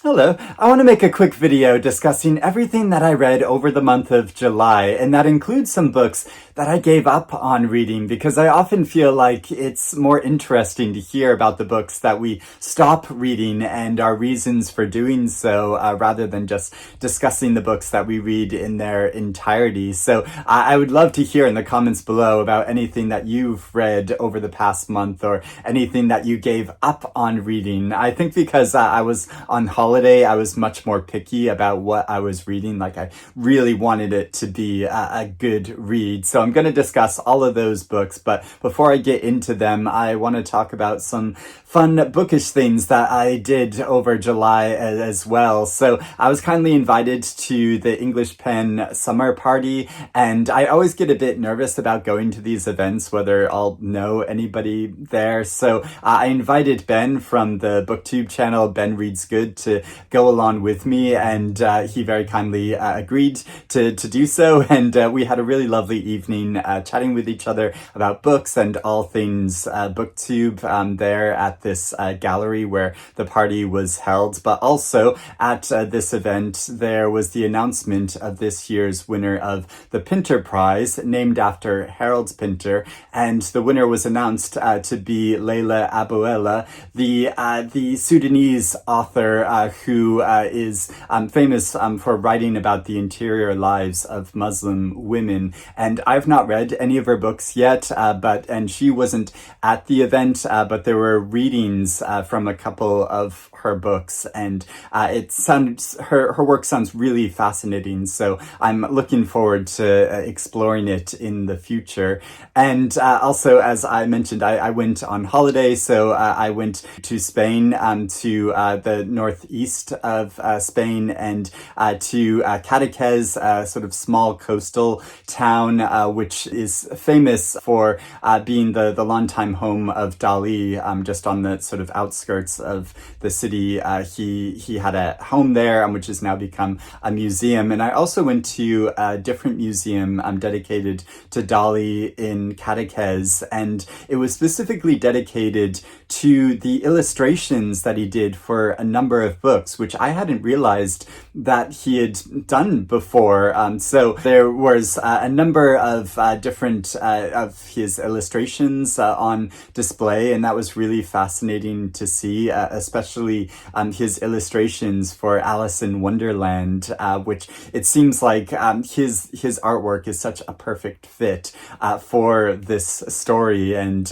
Hello, I want to make a quick video discussing everything that I read over the month of July, and that includes some books that I gave up on reading because I often feel like it's more interesting to hear about the books that we stop reading and our reasons for doing so rather than just discussing the books that we read in their entirety. So I would love to hear in the comments below about anything that you've read over the past month or anything that you gave up on reading. I think because I was on holiday, I was much more picky about what I was reading. Like I really wanted it to be a good read. So I'm going to discuss all of those books, but before I get into them, I want to talk about some fun bookish things that I did over July as well. So I was kindly invited to the English Pen summer party, and I always get a bit nervous about going to these events, whether I'll know anybody there. So I invited Ben from the BookTube channel, Ben Reads Good, to go along with me, and he very kindly agreed to do so, and we had a really lovely evening chatting with each other about books and all things BookTube there at this gallery where the party was held. But also at this event there was the announcement of this year's winner of the Pinter Prize, named after Harold Pinter, and the winner was announced to be Leila Abouela, the Sudanese author who is famous for writing about the interior lives of Muslim women. And I've not read any of her books yet, and she wasn't at the event, but there were readings from a couple of her books, and it sounds her work sounds really fascinating. So I'm looking forward to exploring it in the future. And also, as I mentioned, I went on holiday, so I went to Spain, to the northeast of Spain, and to Cadaqués, a sort of small coastal town, which is famous for being the longtime home of Dali, just on the sort of outskirts of the city. He had a home there, which has now become a museum. And I also went to a different museum dedicated to Dali in Cadaqués, and it was specifically dedicated to the illustrations that he did for a number of books, which I hadn't realized that he had done before. So there was a number of different of his illustrations on display, and that was really fascinating to see, especially his illustrations for Alice in Wonderland, which it seems like his artwork is such a perfect fit for this story, and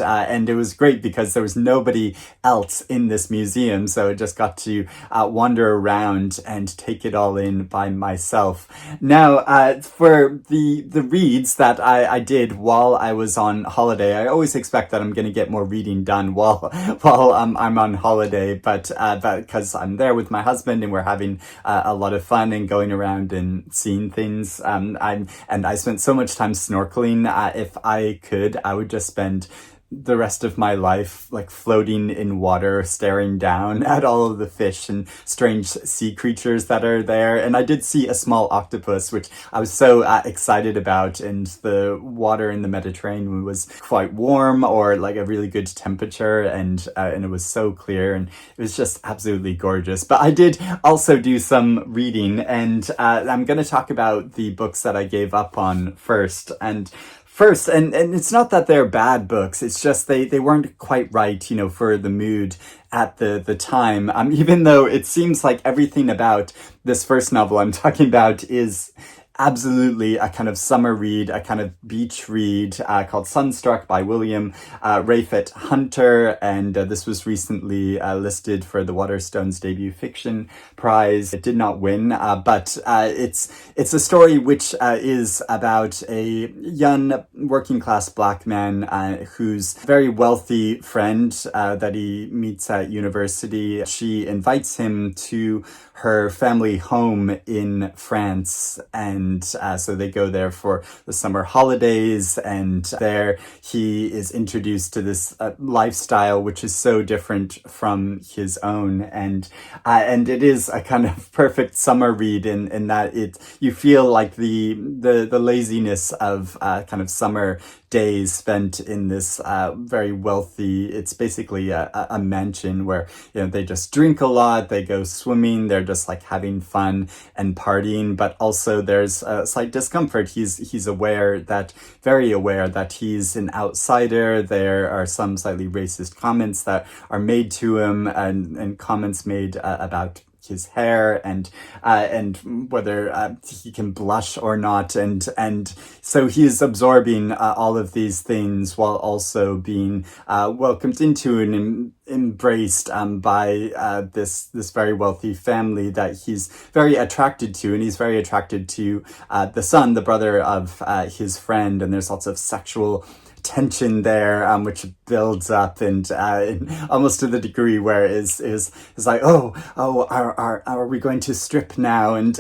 it was great because there was nobody else in this museum, so I just got to wander around and take it all in by myself. Now, for the reads that I did while I was on holiday, I always expect that I'm going to get more reading done while I'm on holiday, but because I'm there with my husband and we're having a lot of fun and going around and seeing things, and I spent so much time snorkeling. If I could, I would just spend the rest of my life like floating in water, staring down at all of the fish and strange sea creatures that are there. And I did see a small octopus, which I was so excited about, and the water in the Mediterranean was quite warm, or like a really good temperature, and it was so clear, and it was just absolutely gorgeous. But I did also do some reading, and I'm going to talk about the books that I gave up on first. And it's not that they're bad books, it's just they weren't quite right, for the mood at the time. Even though it seems like everything about this first novel I'm talking about is absolutely a kind of summer read, a kind of beach read called Sunstruck by William Rayford Hunter, and this was recently listed for the Waterstones Debut Fiction Prize. It did not win, but it's a story which is about a young working class black man whose very wealthy friend that he meets at university. She invites him to her family home in France, and so they go there for the summer holidays, and there he is introduced to this lifestyle which is so different from his own, and it is a kind of perfect summer read in that you feel like the laziness of kind of summer days spent in this very wealthy, it's basically a mansion where, they just drink a lot, they go swimming, they're just like having fun and partying, but also there's a slight discomfort. He's very aware that he's an outsider. There are some slightly racist comments that are made to him, and comments made about his hair and whether he can blush or not, and so he is absorbing all of these things while also being welcomed into and embraced by this very wealthy family that he's very attracted to, and he's very attracted to the son, the brother of his friend, and there's lots of sexual tension there, which builds up, and almost to the degree where is like, are we going to strip now, and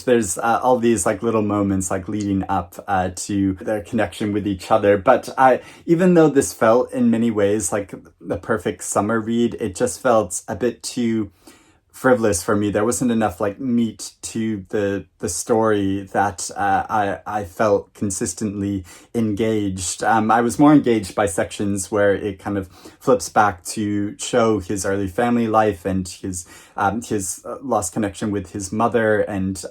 there's all these like little moments like leading up to their connection with each other. But even though this felt in many ways like the perfect summer read, it just felt a bit too frivolous for me. There wasn't enough like meat to the story that I felt consistently engaged. I was more engaged by sections where it kind of flips back to show his early family life and his lost connection with his mother and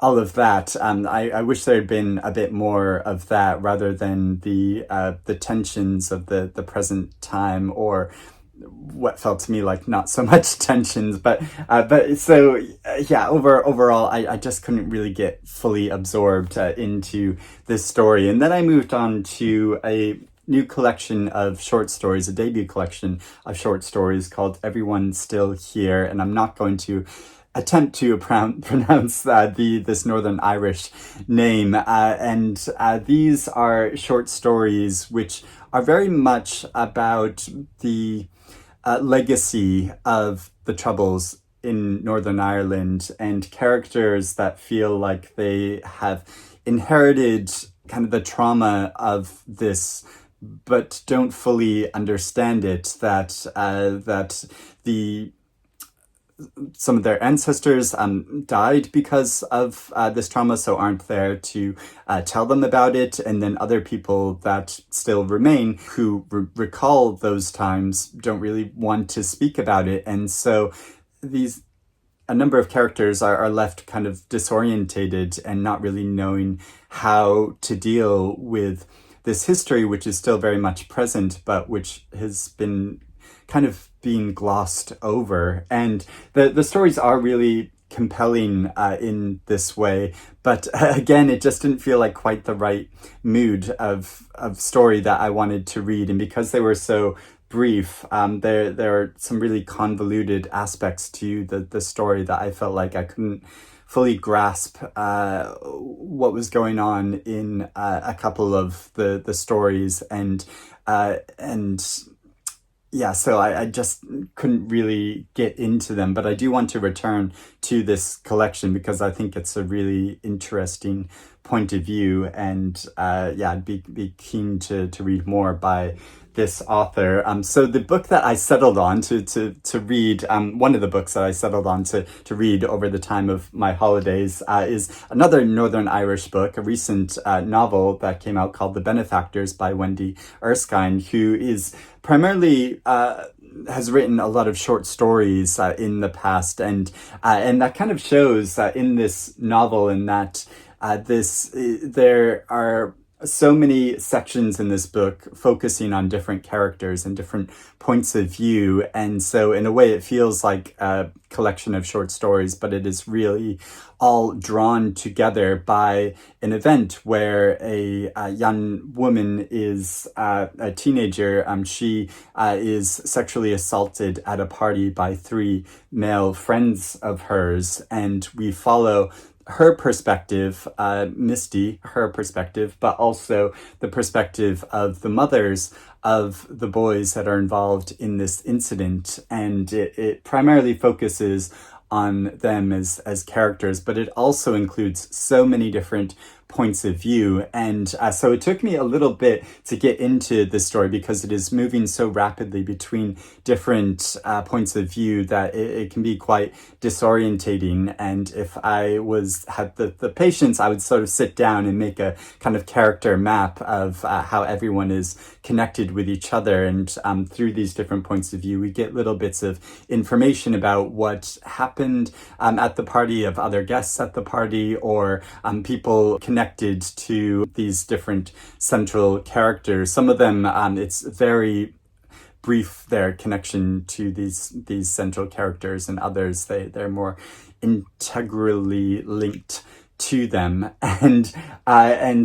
all of that. I wish there had been a bit more of that rather than the tensions of the present time, or what felt to me like not so much tensions, but so overall I just couldn't really get fully absorbed into this story. And then I moved on to a new collection of short stories, a debut collection of short stories called Everyone's Still Here, and I'm not going to attempt to pronounce this Northern Irish name, and these are short stories which are very much about the legacy of the Troubles in Northern Ireland, and characters that feel like they have inherited kind of the trauma of this, but don't fully understand it, that some of their ancestors died because of this trauma, so aren't there to tell them about it. And then other people that still remain who recall those times don't really want to speak about it. And so a number of characters are left kind of disorientated and not really knowing how to deal with this history, which is still very much present, but which has been kind of being glossed over. And the stories are really compelling in this way, but again, it just didn't feel like quite the right mood of story that I wanted to read. And because they were so brief, there are some really convoluted aspects to the story that I felt like I couldn't fully grasp what was going on in a couple of the stories, and so I just couldn't really get into them. But I do want to return to this collection because I think it's a really interesting point of view, and I'd be keen to read more by this author. So the book that I settled on to read, one of the books that I settled on to read over the time of my holidays is another Northern Irish book, a recent novel that came out called The Benefactors by Wendy Erskine, who is primarily has written a lot of short stories in the past, and that kind of shows in this novel, in that there are so many sections in this book focusing on different characters and different points of view. And so in a way it feels like a collection of short stories, but it is really all drawn together by an event where a young woman is a teenager. She is sexually assaulted at a party by 3 male friends of hers, and we follow her perspective, Misty, her perspective, but also the perspective of the mothers of the boys that are involved in this incident. And it primarily focuses on them as characters, but it also includes so many different points of view. And so it took me a little bit to get into the story because it is moving so rapidly between different points of view that it can be quite disorientating. And if I had the patience, I would sort of sit down and make a kind of character map of how everyone is connected with each other. And through these different points of view, we get little bits of information about what happened at the party, of other guests at the party, or people connected to these different central characters. Some of them, it's very brief, their connection to these central characters, and others, they're more integrally linked to them. And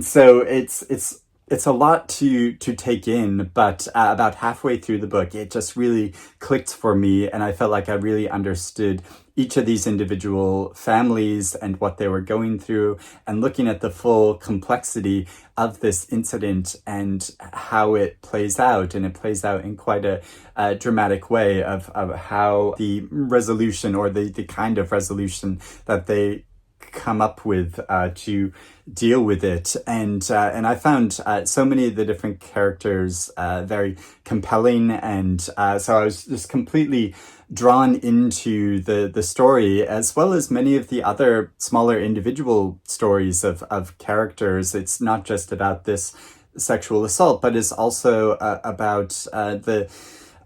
so it's a lot to take in, but about halfway through the book, it just really clicked for me, and I felt like I really understood each of these individual families and what they were going through, and looking at the full complexity of this incident and how it plays out. And it plays out in quite a dramatic way of how the resolution, or the kind of resolution that they come up with to deal with it. And I found so many of the different characters very compelling, and so I was just completely drawn into the story, as well as many of the other smaller individual stories of characters. It's not just about this sexual assault, but it's also about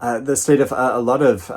the state of a lot of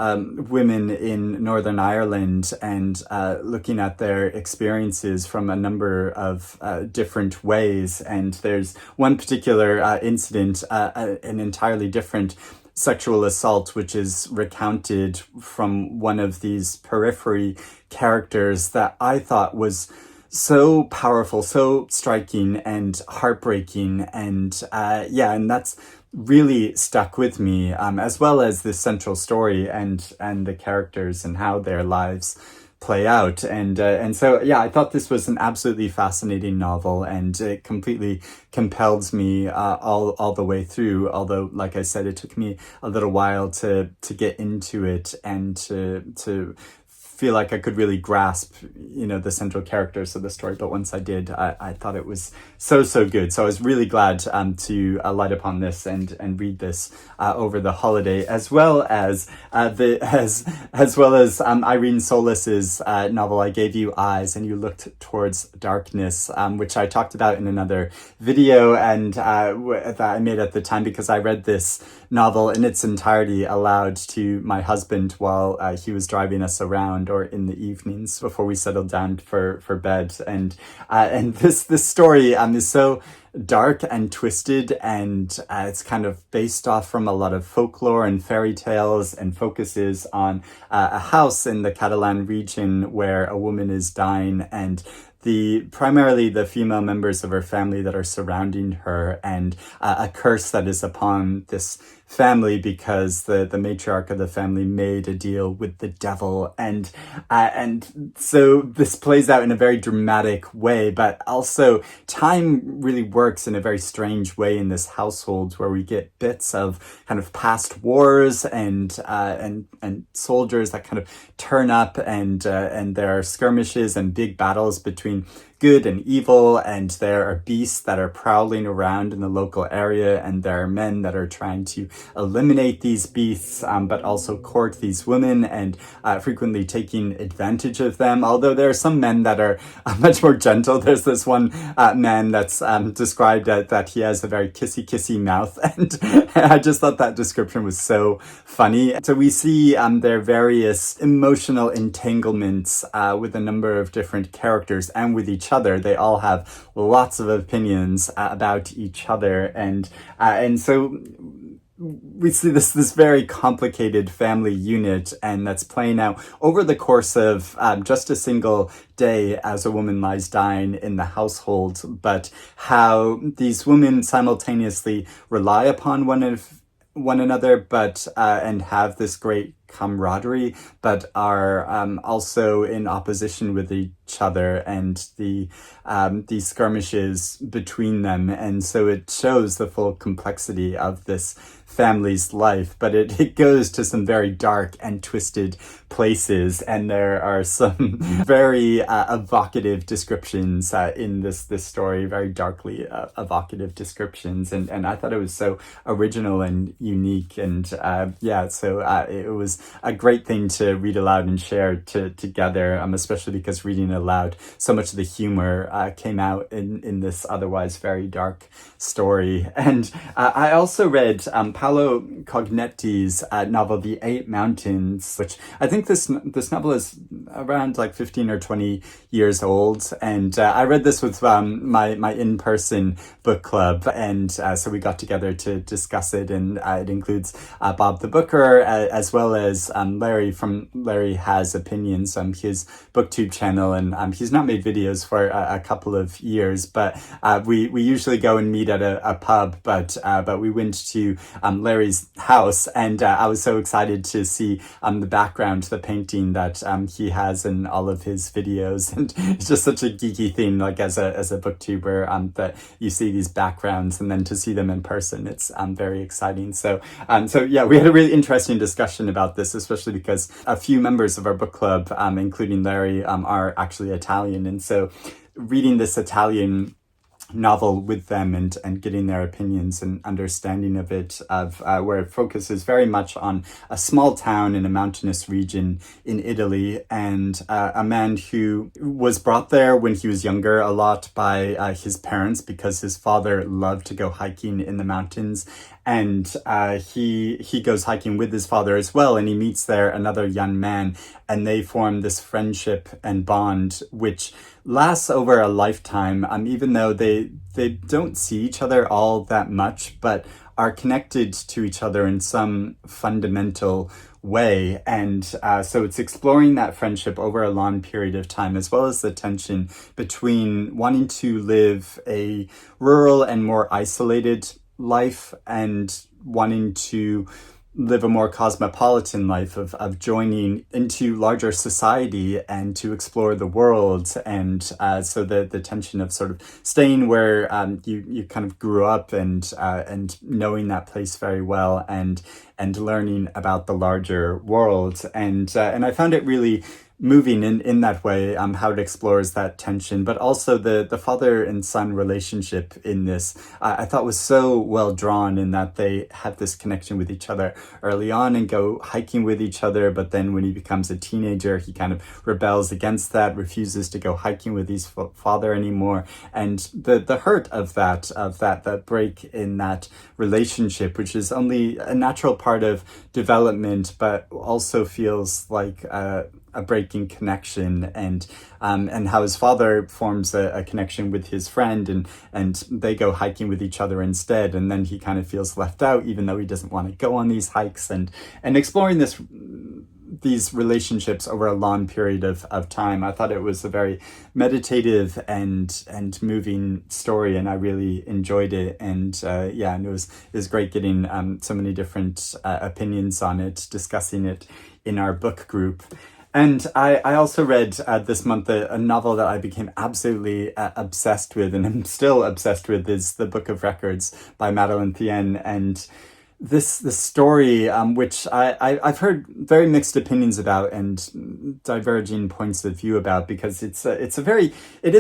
women in Northern Ireland, and looking at their experiences from a number of different ways. And there's one particular incident, an entirely different sexual assault, which is recounted from one of these periphery characters, that I thought was so powerful, so striking and heartbreaking. And and that's really stuck with me, as well as the central story and the characters and how their lives play out. And so I thought this was an absolutely fascinating novel, and it completely compelled me all the way through. Although, like I said, it took me a little while to get into it and to feel like I could really grasp, the central characters of the story. But once I did, I thought it was so good. So I was really glad to light upon this and read this over the holiday, as well as Irene Solas's novel I Gave You Eyes and You Looked Towards Darkness, which I talked about in another video, and that I made at the time, because I read this novel in its entirety aloud to my husband while he was driving us around, or in the evenings before we settled down for bed. And this story is so dark and twisted, and it's kind of based off from a lot of folklore and fairy tales, and focuses on a house in the Catalan region where a woman is dying, and primarily the female members of her family that are surrounding her, and a curse that is upon this family because the matriarch of the family made a deal with the devil. And so this plays out in a very dramatic way, but also time really works in a very strange way in this household, where we get bits of kind of past wars and soldiers that kind of turn up, and there are skirmishes and big battles between good and evil, and there are beasts that are prowling around in the local area, and there are men that are trying to eliminate these beasts, but also court these women, and frequently taking advantage of them. Although there are some men that are much more gentle. There's this one man that's described that he has a very kissy mouth, and I just thought that description was so funny. So we see their various emotional entanglements with a number of different characters and with each other. They all have lots of opinions about each other, and so we see this very complicated family unit, and that's playing out over the course of just a single day as a woman lies dying in the household, but how these women simultaneously rely upon one another, but and have this great camaraderie, but are also in opposition with each other, and the skirmishes between them. And so it shows the full complexity of this family's life, but it goes to some very dark and twisted places, and there are some very evocative descriptions in this story, very darkly evocative descriptions, and I thought it was so original and unique, and so it was a great thing to read aloud and share together, especially because reading aloud, so much of the humor came out in this otherwise very dark story. And I also read Paolo Cognetti's novel The Eight Mountains, which I think this novel is around like 15 or 20 years old, and I read this with my in-person book club, and so we got together to discuss it, and it includes Bob the Booker, as well as Larry from Larry Has Opinions, his booktube channel, and he's not made videos for a couple of years, but we usually go and meet at a pub, but we went to Larry's house, and I was so excited to see the background, the painting that he has in all of his videos, and it's just such a geeky thing, like as a booktuber, that you see these backgrounds, and then to see them in person, it's very exciting. So yeah, we had a really interesting discussion about this, especially because a few members of our book club, including Larry, are actually Italian, and so reading this Italian novel with them and getting their opinions and understanding of it, where it focuses very much on a small town in a mountainous region in Italy, and a man who was brought there when he was younger a lot by his parents, because his father loved to go hiking in the mountains, and he goes hiking with his father as well, and he meets there another young man, and they form this friendship and bond which lasts over a lifetime, even though they don't see each other all that much, but are connected to each other in some fundamental way. And so it's exploring that friendship over a long period of time, as well as the tension between wanting to live a rural and more isolated life and wanting to live a more cosmopolitan life of joining into larger society and to explore the world. And so the tension of sort of staying where you kind of grew up and knowing that place very well and learning about the larger world. And I found it really moving in that way, how it explores that tension, but also the father and son relationship in this, I thought was so well drawn, in that they have this connection with each other early on and go hiking with each other, but then when he becomes a teenager, he kind of rebels against that, refuses to go hiking with his father anymore, and the hurt of that break in that relationship, which is only a natural part of development, but also feels like a breaking connection, and how his father forms a connection with his friend, and they go hiking with each other instead, and then he kind of feels left out, even though he doesn't want to go on these hikes, and exploring these relationships over a long period of time. I thought it was a very meditative and moving story, and I really enjoyed it. And and it was great getting so many different opinions on it, discussing it in our book group. And I also read this month a novel that I became absolutely obsessed with, and I'm still obsessed with, is The Book of Records by Madeline Thien. And this story, which I've heard very mixed opinions about and diverging points of view about, because it is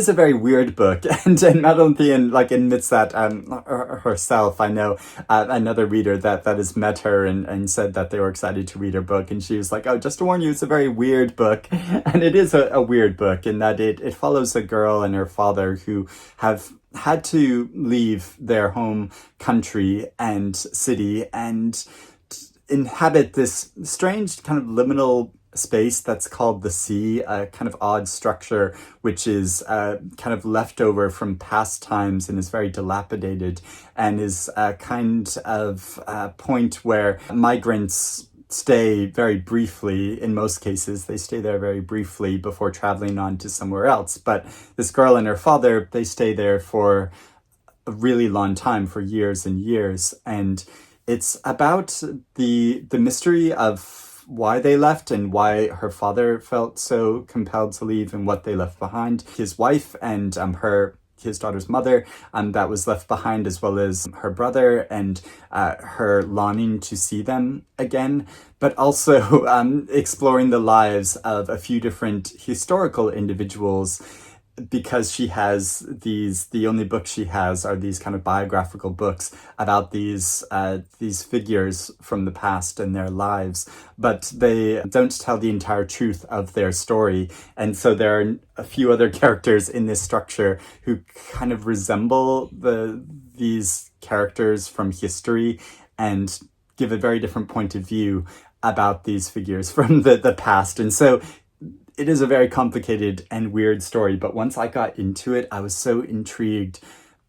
a very weird book, and Madeline Thien admits that herself. I know another reader that has met her and said that they were excited to read her book, and she was like, "Oh, just to warn you, it's a very weird book," and it is a weird book in that it follows a girl and her father who have had to leave their home country and city and inhabit this strange kind of liminal space that's called the sea, a kind of odd structure which is kind of left over from past times and is very dilapidated, and is a kind of point where migrants stay very briefly. In most cases, they stay there very briefly before traveling on to somewhere else. But this girl and her father, they stay there for a really long time, for years and years. And it's about the mystery of why they left and why her father felt so compelled to leave and what they left behind. His wife and her his daughter's mother that was left behind, as well as her brother, and her longing to see them again, but also exploring the lives of a few different historical individuals, because she has the only books she has are these kind of biographical books about these figures from the past and their lives, but they don't tell the entire truth of their story. And so there are a few other characters in this structure who kind of resemble these characters from history and give a very different point of view about these figures from the past. And so it is a very complicated and weird story, but once I got into it, I was so intrigued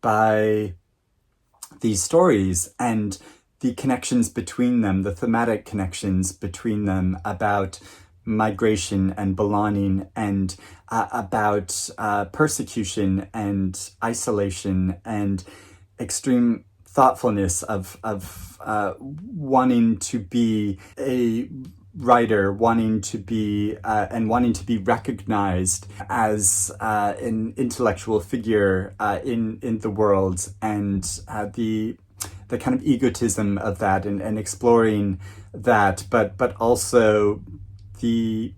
by these stories and the connections between them, the thematic connections between them about migration and belonging, and about persecution and isolation and extreme thoughtfulness of wanting to be a writer, wanting to be recognized as an intellectual figure in the world, and the kind of egotism of that, and exploring that, but also the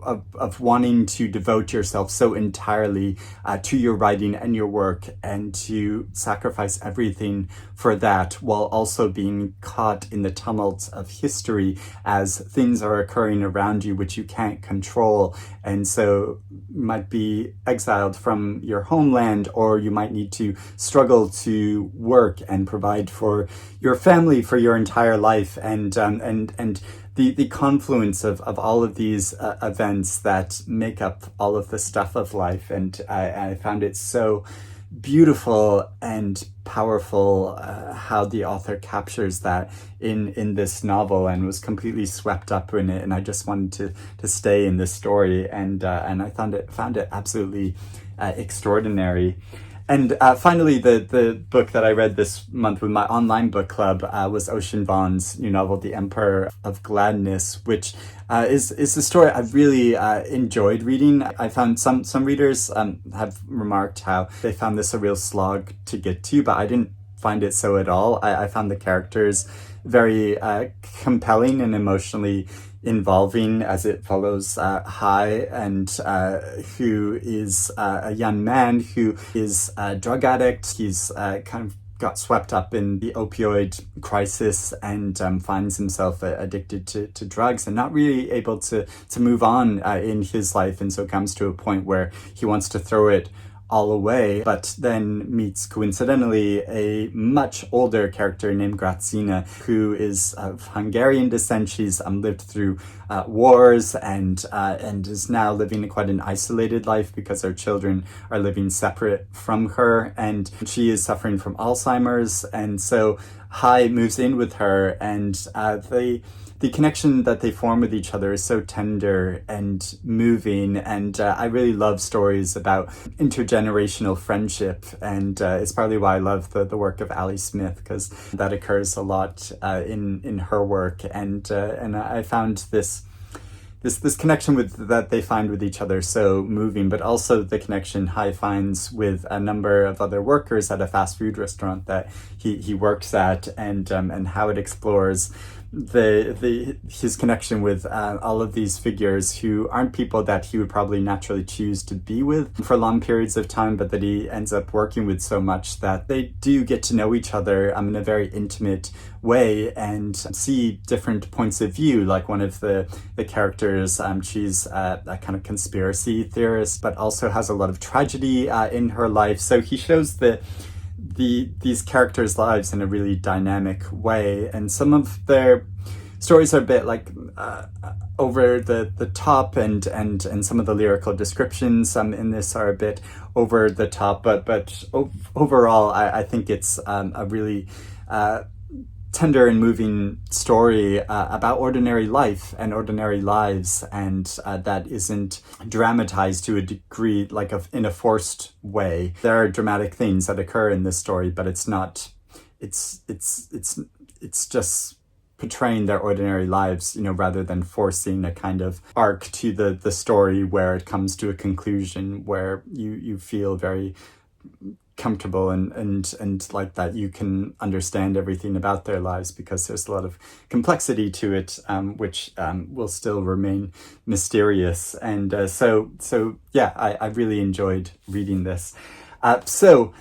of wanting to devote yourself so entirely to your writing and your work, and to sacrifice everything for that, while also being caught in the tumult of history as things are occurring around you which you can't control. And so you might be exiled from your homeland, or you might need to struggle to work and provide for your family for your entire life, and the confluence of all of these events that make up all of the stuff of life. And I found it so beautiful and powerful how the author captures that in this novel, and was completely swept up in it. And I just wanted to stay in this story, and I found it absolutely extraordinary. And finally, the book that I read this month with my online book club was Ocean Vuong's new novel, The Emperor of Gladness, which is a story I really enjoyed reading. I found some readers have remarked how they found this a real slog to get to, but I didn't find it so at all. I found the characters very compelling and emotionally involving, as it follows Hai, and who is a young man who is a drug addict. He's kind of got swept up in the opioid crisis, and finds himself addicted to drugs and not really able to move on in his life, and so comes to a point where he wants to throw it all away, but then meets coincidentally a much older character named Grazina, who is of Hungarian descent. She's lived through wars, and is now living quite an isolated life because her children are living separate from her, and she is suffering from Alzheimer's. And so Hai moves in with her, and the connection that they form with each other is so tender and moving. And I really love stories about intergenerational friendship. And it's partly why I love the work of Ali Smith, because that occurs a lot in her work. And I found this connection that they find with each other so moving, but also the connection Hai finds with a number of other workers at a fast food restaurant that he works at, and how it explores his connection with all of these figures who aren't people that he would probably naturally choose to be with for long periods of time, but that he ends up working with so much that they do get to know each other in a very intimate way, and see different points of view. Like one of the characters, she's a kind of conspiracy theorist, but also has a lot of tragedy in her life. So he shows these characters' lives in a really dynamic way, and some of their stories are a bit like over the top, and some of the lyrical descriptions in this are a bit over the top, but overall I think it's a really tender and moving story about ordinary life and ordinary lives, and that isn't dramatized to a degree like in a forced way. There are dramatic things that occur in this story, but it's not. It's just portraying their ordinary lives, rather than forcing a kind of arc to the story where it comes to a conclusion where you feel very comfortable and like that you can understand everything about their lives, because there's a lot of complexity to it, which will still remain mysterious. And so yeah, I really enjoyed reading this. So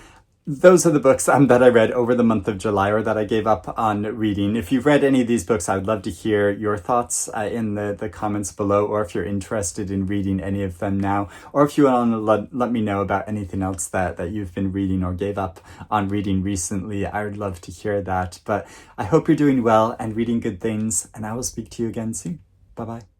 those are the books that I read over the month of July, or that I gave up on reading. If you've read any of these books, I would love to hear your thoughts in the comments below, or if you're interested in reading any of them now, or if you want to let me know about anything else that you've been reading or gave up on reading recently. I would love to hear that. But I hope you're doing well and reading good things, and I will speak to you again soon. Bye-bye.